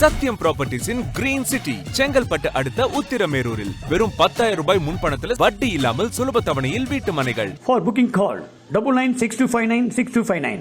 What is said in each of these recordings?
சத்யம் ப்ராப்பர்ட்டிஸின் green city Chengalpattu அடுத்த உத்திரமேரூரில் வெறும் 10,000 ரூபாய் முன்பணத்தில் வட்டி இல்லாமல் சுலப தவணையில் வீட்டு மனைகள். For booking call 9962596259.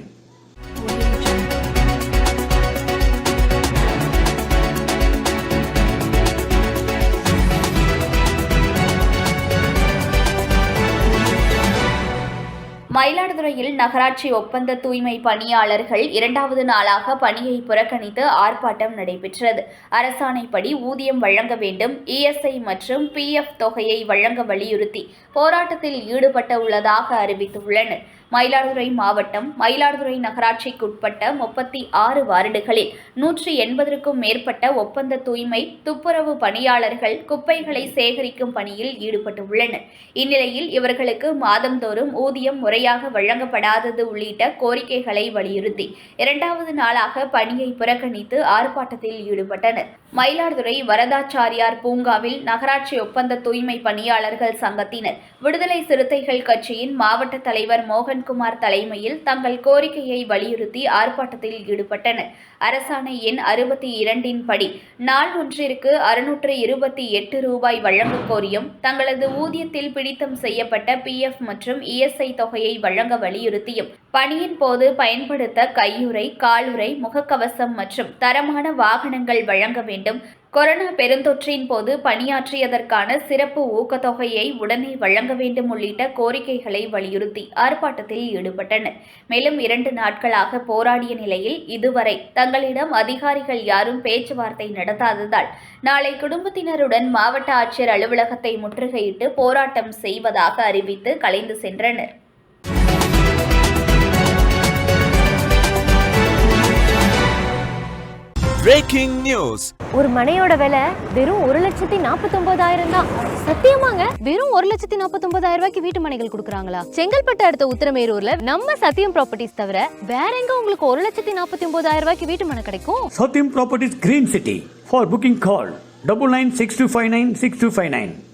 மயிலாடுதுறையில் நகராட்சி ஒப்பந்த தூய்மை பணியாளர்கள் 2வது நாளாக பணியை புறக்கணித்து ஆர்ப்பாட்டம் நடைபெற்றது. அரசாணைப்படி ஊதியம் வழங்க வேண்டும், இஎஸ்ஐ மற்றும் பிஎஃப் தொகையை வழங்க வலியுறுத்தி போராட்டத்தில் ஈடுபட உள்ளதாக அறிவித்துள்ளனர். மயிலாடுதுறை மாவட்டம் மயிலாடுதுறை நகராட்சிக்குட்பட்ட 36 வார்டுகளில் 180க்கும் மேற்பட்ட ஒப்பந்த தூய்மை துப்புரவு பணியாளர்கள் குப்பைகளை சேகரிக்கும் பணியில் ஈடுபட்டுள்ளனர். இந்நிலையில் இவர்களுக்கு மாதந்தோறும் ஊதியம் முறையாக வழங்கப்படாதது உள்ளிட்ட கோரிக்கைகளை வலியுறுத்தி 2வது நாளாக பணியை புறக்கணித்து ஆர்ப்பாட்டத்தில் ஈடுபட்டனர். மயிலாடுதுறை வரதாச்சாரியார் பூங்காவில் நகராட்சி ஒப்பந்த தூய்மை பணியாளர்கள் சங்கத்தினர் விடுதலை சிறுத்தைகள் கட்சியின் மாவட்ட தலைவர் மோகன்குமார் தலைமையில் தங்கள் கோரிக்கையை வலியுறுத்தி ஆர்ப்பாட்டத்தில் ஈடுபட்டனர். அரசாணை எண் 62 படி நாள் ஒன்றிற்கு 628 ரூபாய் வழங்க கோரியும் தங்களது ஊதியத்தில் பிடித்தம் செய்யப்பட்ட பிஎஃப் மற்றும் இஎஸ்ஐ தொகையை வழங்க வலியுறுத்தியும் பணியின் போது பயன்படுத்த கையுறை, காலுறை, முகக்கவசம் மற்றும் தரமான வாகனங்கள் வழங்க வேண்டும், கொரோனா பெருந்தொற்றின் போது பணியாற்றியதற்கான சிறப்பு ஊக்கத்தொகையை உடனே வழங்க வேண்டும் உள்ளிட்ட கோரிக்கைகளை வலியுறுத்தி ஆர்ப்பாட்டத்தில் ஈடுபட்டனர். மேலும் 2 நாட்களாக போராடிய நிலையில் இதுவரை தங்களிடம் அதிகாரிகள் யாரும் பேச்சுவார்த்தை நடத்தாததால் நாளை குடும்பத்தினருடன் மாவட்ட ஆட்சியர் அலுவலகத்தை முற்றுகையிட்டு போராட்டம் செய்வதாக அறிவித்து கலைந்து சென்றனர். Breaking news. ஒரு மனையோட விலை வெறும் 1,49,000 தான். சத்தியமாங்க? வெறும் 1,49,000 ரூபாய்க்கு வீட்டு மனைகள் கொடுக்குறாங்களா? செங்கல்பட்டு அடுத்த உத்திரமேரூர்ல நம்ம சத்யம் ப்ராப்பர்ட்டிஸ் தவிர வேற எங்க உங்களுக்கு 1,49,000 ரூபாய்க்கு வீட்டு மனை கிடைக்கும்? Satyam Properties Green City. For booking call 9962596259.